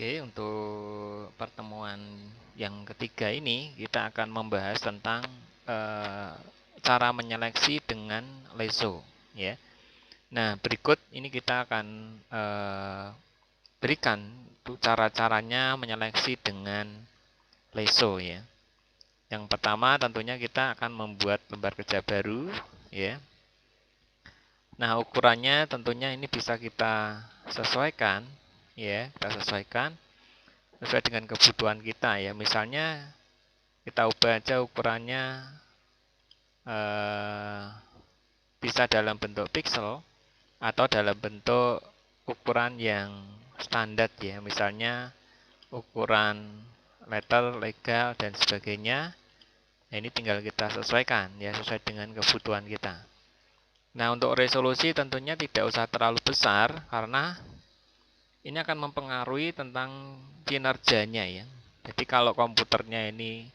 Oke, untuk pertemuan yang ketiga ini kita akan membahas tentang cara menyeleksi dengan LESO, ya. Nah, berikut ini kita akan berikan cara-caranya menyeleksi dengan LESO, ya. Yang pertama tentunya kita akan membuat lembar kerja baru, ya. Nah, ukurannya tentunya ini bisa kita sesuaikan, ya, kita sesuaikan sesuai dengan kebutuhan kita, ya. Misalnya kita ubah aja ukurannya bisa dalam bentuk pixel atau dalam bentuk ukuran yang standar, ya. Misalnya ukuran letter, legal, dan sebagainya. Nah, ini tinggal kita sesuaikan, ya, sesuai dengan kebutuhan kita. Nah, untuk resolusi tentunya tidak usah terlalu besar karena ini akan mempengaruhi tentang kinerjanya, ya. Jadi kalau komputernya ini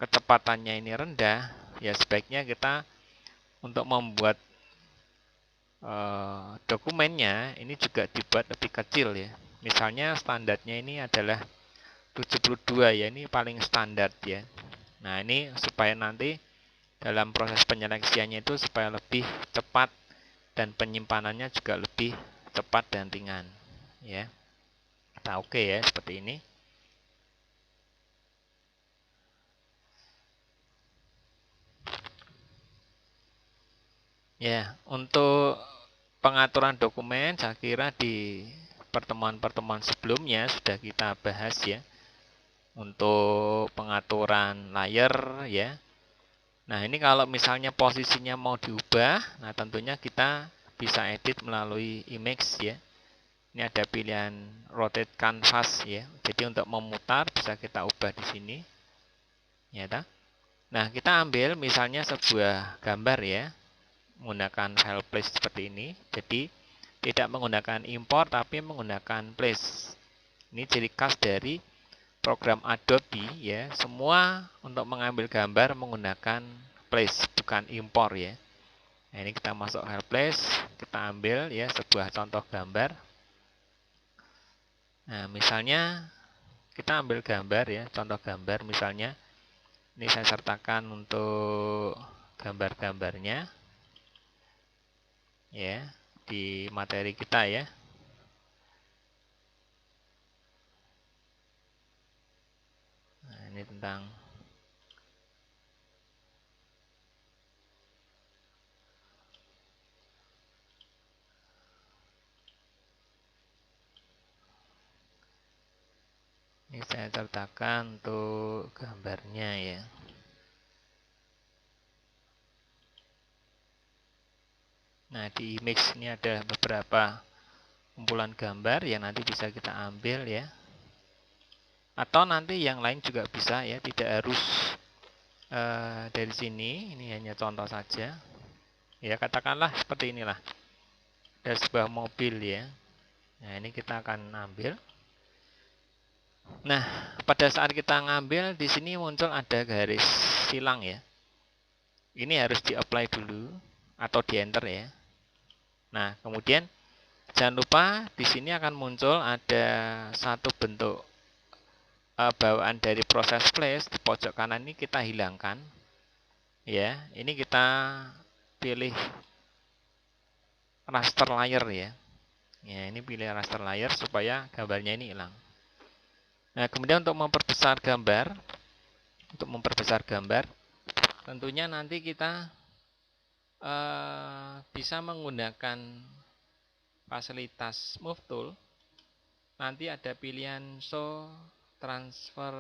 kecepatannya ini rendah, ya sebaiknya kita untuk membuat dokumennya ini juga dibuat lebih kecil, ya. Misalnya standarnya ini adalah 72, ya, ini paling standar, ya. Nah, ini supaya nanti dalam proses penyeleksiannya itu supaya lebih cepat dan penyimpanannya juga lebih cepat dan ringan, ya. Kita oke, ya, seperti ini. Ya, untuk pengaturan dokumen saya kira di pertemuan-pertemuan sebelumnya sudah kita bahas, ya. Untuk pengaturan layer, ya. Nah, ini kalau misalnya posisinya mau diubah, nah tentunya kita bisa edit melalui image, ya. Ini ada pilihan rotate canvas, ya. Jadi untuk memutar bisa kita ubah di sini. Ya, nah, kita ambil misalnya sebuah gambar, ya, menggunakan file place seperti ini. Jadi tidak menggunakan import tapi menggunakan place. Ini ciri khas dari program Adobe, ya. Semua untuk mengambil gambar menggunakan place, bukan import, ya. Nah, ini kita masuk file place, kita ambil, ya, sebuah contoh gambar. Nah, misalnya kita ambil gambar, ya, contoh gambar misalnya ini saya sertakan untuk gambar-gambarnya, ya, di materi kita, ya. Nah, ini tentang ini saya sertakan untuk gambarnya, ya. Nah, di image ini ada beberapa kumpulan gambar yang nanti bisa kita ambil, ya. Atau nanti yang lain juga bisa, ya, tidak harus dari sini. Ini hanya contoh saja, ya. Katakanlah seperti inilah, ada sebuah mobil, ya. Nah, ini kita akan ambil. Nah, pada saat kita ngambil di sini muncul ada garis silang, ya. Ini harus di-apply dulu atau di-enter, ya. Nah, kemudian jangan lupa di sini akan muncul ada satu bentuk bawaan dari proses place di pojok kanan ini kita hilangkan, ya. Ini kita pilih raster layer, ya. Ya, ini pilih raster layer supaya gambarnya ini hilang. Nah, kemudian untuk memperbesar gambar, tentunya nanti kita bisa menggunakan fasilitas Move Tool. Nanti ada pilihan Show Transfer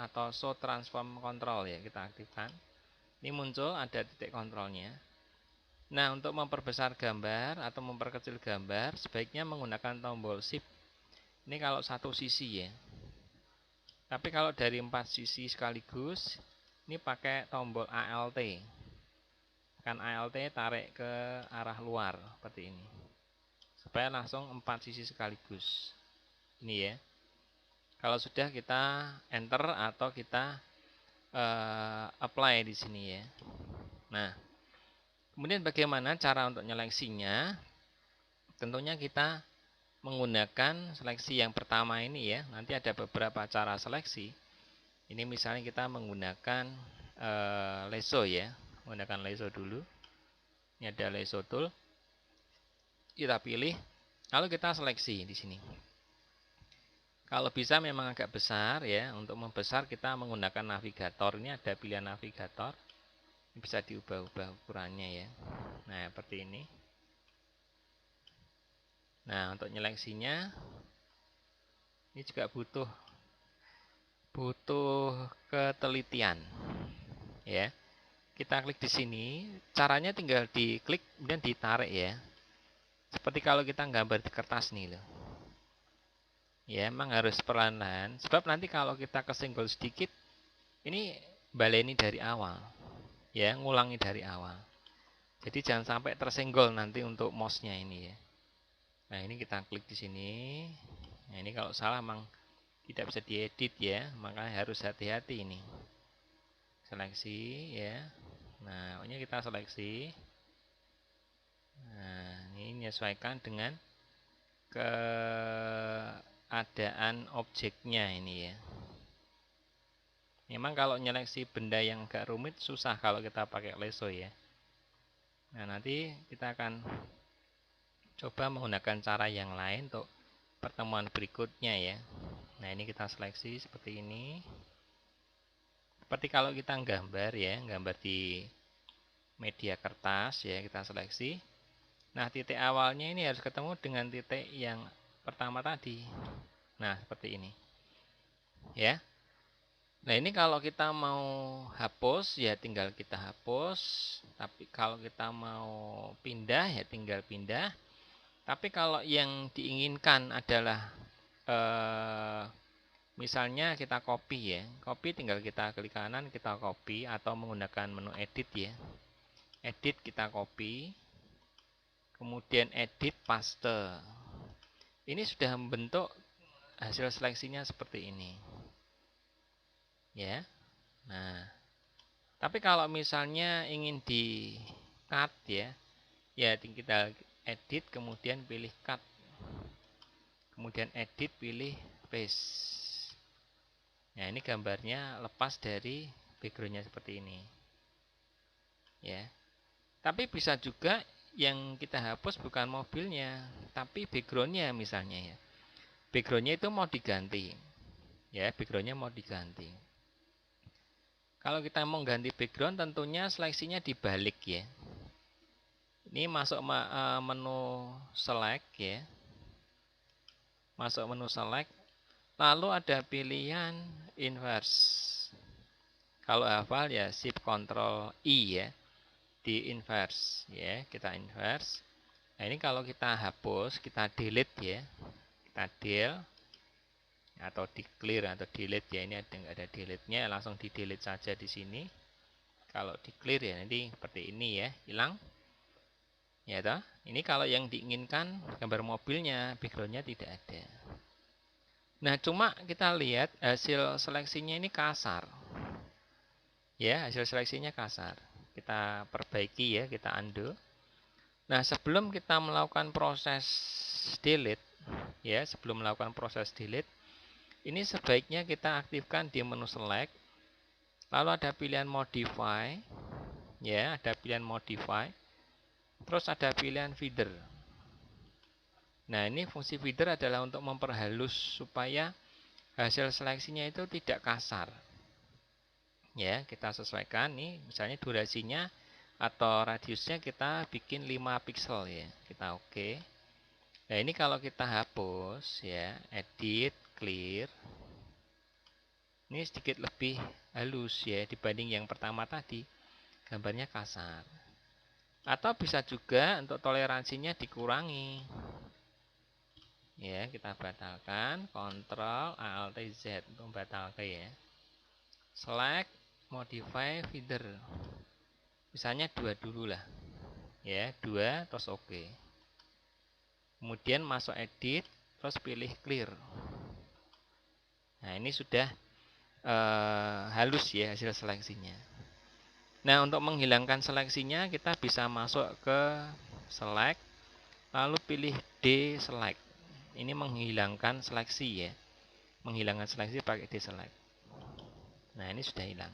atau Show Transform Control, ya, kita aktifkan. Ini muncul ada titik kontrolnya. Nah, untuk memperbesar gambar atau memperkecil gambar sebaiknya menggunakan tombol Shift. Ini kalau satu sisi, ya. Tapi kalau dari 4 sisi sekaligus, ini pakai tombol ALT. Kan ALT tarik ke arah luar seperti ini. Supaya langsung 4 sisi sekaligus. Ini, ya. Kalau sudah kita enter atau kita apply di sini, ya. Nah, kemudian bagaimana cara untuk nyeleksinya? Tentunya kita menggunakan seleksi yang pertama ini ya. Nanti ada beberapa cara seleksi. Ini misalnya kita menggunakan lasso ya. Menggunakan lasso dulu. Ini ada lasso tool. Kita pilih. Lalu kita seleksi di sini. Kalau bisa memang agak besar ya. Untuk membesar kita menggunakan navigator. Ini ada pilihan navigator. Bisa diubah-ubah ukurannya ya. Nah, seperti ini. Nah, untuk nyeleksinya ini juga butuh ketelitian. Ya. Kita klik di sini, caranya tinggal diklik kemudian ditarik ya. Seperti kalau kita gambar di kertas nih loh. Ya, emang harus perlahan-lahan sebab nanti kalau kita kesenggol sedikit ini baleni dari awal. Ya, ngulangi dari awal. Jadi jangan sampai tersenggol nanti untuk mouse-nya ini ya. Nah, ini kita klik di sini. Nah, ini kalau salah memang tidak bisa diedit ya, makanya harus hati-hati ini. Seleksi ya. Nah, pokoknya kita seleksi. Nah, ini menyesuaikan dengan keadaan objeknya ini ya. Memang kalau nyeleksi benda yang agak rumit susah kalau kita pakai lasso ya. Nah, nanti kita akan coba menggunakan cara yang lain untuk pertemuan berikutnya ya. Nah, ini kita seleksi seperti ini. Seperti kalau kita gambar ya, gambar di media kertas ya, kita seleksi. Nah, titik awalnya ini harus ketemu dengan titik yang pertama tadi. Nah, seperti ini. Ya. Nah, ini kalau kita mau hapus ya tinggal kita hapus. Tapi kalau kita mau pindah ya tinggal pindah. Tapi kalau yang diinginkan adalah misalnya kita copy ya. Copy tinggal kita klik kanan, kita copy atau menggunakan menu edit ya. Edit kita copy. Kemudian edit paste. Ini sudah membentuk hasil seleksinya seperti ini. Ya. Nah, tapi kalau misalnya ingin di cut ya, ya kita edit kemudian pilih cut, kemudian edit pilih paste. Nah, ini gambarnya lepas dari backgroundnya seperti ini ya. Tapi bisa juga yang kita hapus bukan mobilnya tapi backgroundnya misalnya ya. Backgroundnya itu mau diganti ya, backgroundnya mau diganti. Kalau kita mau ganti background tentunya seleksinya dibalik ya. Ini masuk menu select ya. Masuk menu select. Lalu ada pilihan inverse. Kalau hafal ya shift control I ya. Di inverse ya. Kita inverse. Nah, ini kalau kita hapus, kita delete ya. Kita delete atau di clear atau delete ya. Ini ada delete-nya, langsung di delete saja di sini. Kalau di clear ya nanti seperti ini ya, hilang. Ya toh, ini kalau yang diinginkan gambar mobilnya, backgroundnya tidak ada. Nah, cuma kita lihat hasil seleksinya ini kasar. Ya, hasil seleksinya kasar. Kita perbaiki ya, kita undo. Nah, sebelum kita melakukan proses delete, ya, sebelum melakukan proses delete, ini sebaiknya kita aktifkan di menu select. Lalu ada pilihan modify, ya, ada pilihan modify. Terus ada pilihan feeder. Nah, ini fungsi feeder adalah untuk memperhalus supaya hasil seleksinya itu tidak kasar. Ya, kita sesuaikan nih, misalnya durasinya atau radiusnya kita bikin 5 pixel ya. Kita oke. Nah, ini kalau kita hapus ya, edit, clear. Ini sedikit lebih halus ya dibanding yang pertama tadi. Gambarnya kasar. Atau bisa juga untuk toleransinya dikurangi. Ya, kita batalkan, Ctrl Alt Z untuk batalkan ya. Select, modify feeder. Misalnya 2 dulu lah. Ya, 2 terus oke. Kemudian masuk edit, terus pilih clear. Nah, ini sudah halus ya hasil seleksinya. Nah, untuk menghilangkan seleksinya kita bisa masuk ke select, lalu pilih deselect. Ini menghilangkan seleksi ya. Menghilangkan seleksi pakai deselect. Nah, ini sudah hilang.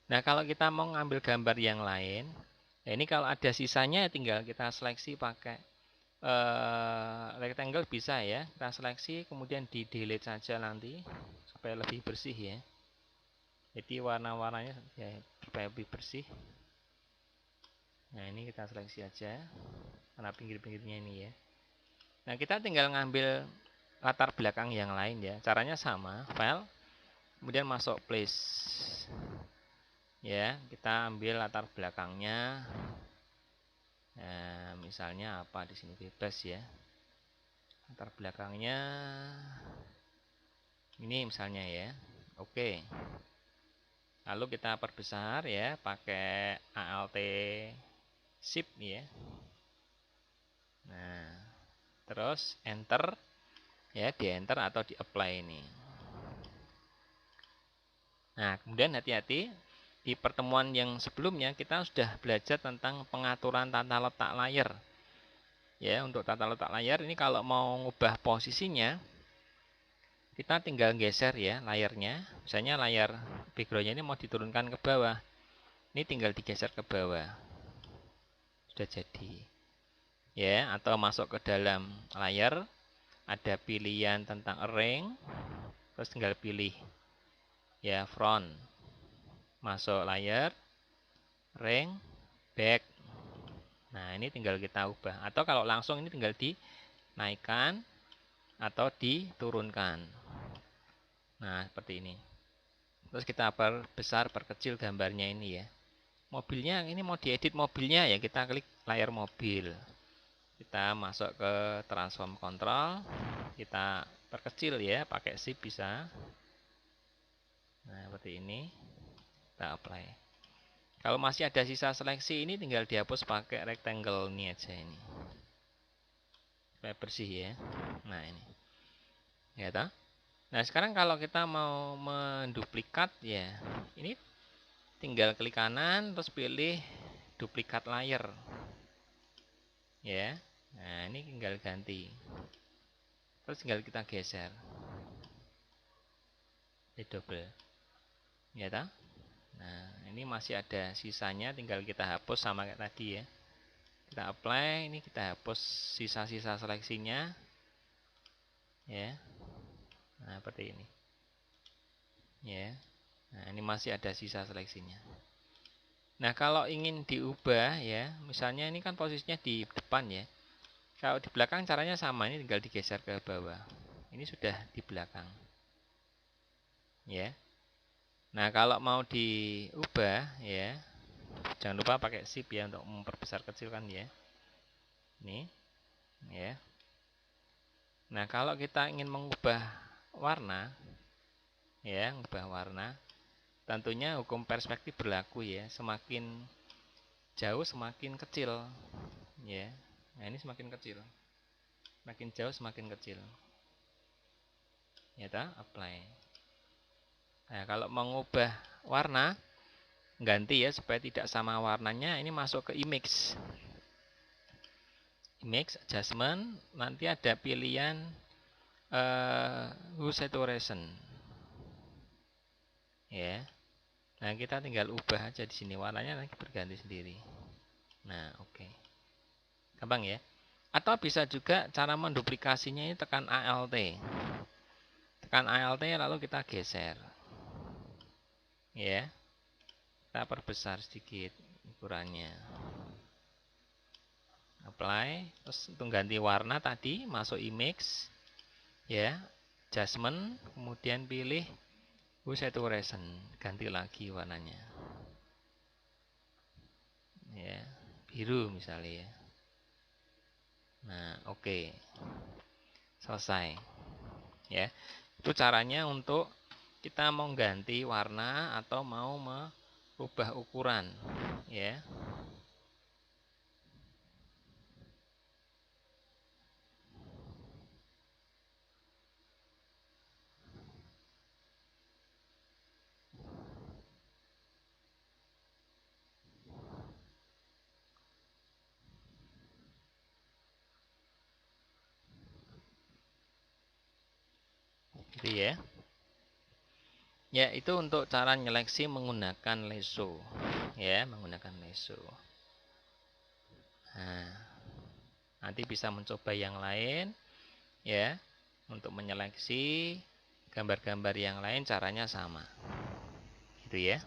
Nah, kalau kita mau ngambil gambar yang lain, nah ini kalau ada sisanya tinggal kita seleksi pakai rectangle bisa ya. Kita seleksi kemudian di delete saja nanti supaya lebih bersih ya. Jadi warna-warnanya ya supaya lebih bersih. Nah, ini kita seleksi aja warna pinggir-pinggirnya ini ya. Nah, kita tinggal ngambil latar belakang yang lain ya. Caranya sama, file, kemudian masuk place. Ya, kita ambil latar belakangnya. Nah, misalnya apa di sini bebas ya. Latar belakangnya ini misalnya ya. Oke. Lalu kita perbesar ya pakai Alt Shift ya. Nah, terus enter ya, di enter atau di apply ini. Nah, kemudian hati-hati di pertemuan yang sebelumnya kita sudah belajar tentang pengaturan tata letak layar. Ya, untuk tata letak layar ini kalau mau ngubah posisinya kita tinggal geser ya layarnya. Misalnya layar backgroundnya ini mau diturunkan ke bawah. Ini tinggal digeser ke bawah. Sudah jadi. Ya, atau masuk ke dalam layar. Ada pilihan tentang arrange. Terus tinggal pilih ya front. Masuk layar. Arrange. Back. Nah, ini tinggal kita ubah. Atau kalau langsung ini tinggal dinaikkan atau diturunkan. Nah, seperti ini. Terus kita perbesar, perkecil gambarnya ini ya. Mobilnya, ini mau diedit mobilnya ya, kita klik layar mobil. Kita masuk ke transform control. Kita perkecil ya, pakai shift bisa. Nah, seperti ini. Kita apply. Kalau masih ada sisa seleksi ini tinggal dihapus pakai rectangle ini aja ini. Supaya bersih ya. Nah, ini. Ya toh? Nah, sekarang kalau kita mau menduplikat ya, ini tinggal klik kanan terus pilih duplikat layer. Ya. Nah, ini tinggal ganti. Terus tinggal kita geser. Di double. Ya toh? Nah, ini masih ada sisanya tinggal kita hapus sama kayak tadi ya. Kita apply, ini kita hapus sisa-sisa seleksinya. Ya. Nah, seperti ini. Ya. Nah, ini masih ada sisa seleksinya. Nah, kalau ingin diubah ya, misalnya ini kan posisinya di depan ya. Kalau di belakang caranya sama, ini tinggal digeser ke bawah. Ini sudah di belakang. Ya. Nah, kalau mau diubah ya, jangan lupa pakai shift ya untuk memperbesar kecil kan ya. Ini. Ya. Nah, kalau kita ingin mengubah warna ya, mengubah warna, tentunya hukum perspektif berlaku ya, semakin jauh semakin kecil ya. Nah, ini semakin kecil, semakin jauh semakin kecil ya toh, apply. Nah, kalau mengubah warna ganti ya supaya tidak sama warnanya, ini masuk ke image adjustment, nanti ada pilihan hue saturation ya. Nah, kita tinggal ubah aja di sini warnanya nanti berganti sendiri. Nah, oke. Gampang ya. Atau bisa juga cara menduplikasinya ini tekan Alt. Tekan Alt lalu kita geser. Ya. Kita perbesar sedikit ukurannya. Apply, terus untuk ganti warna tadi masuk image ya, adjustment, kemudian pilih hue saturation, ganti lagi warnanya. Ya, biru misalnya ya. Nah, oke. Selesai. Ya. Itu caranya untuk kita mau ganti warna atau mau merubah ukuran, ya. gitu ya. Ya, itu untuk cara nyeleksi menggunakan Lasso. Ya, menggunakan Lasso. Nah, nanti bisa mencoba yang lain ya. Untuk menyeleksi gambar-gambar yang lain caranya sama. Gitu ya.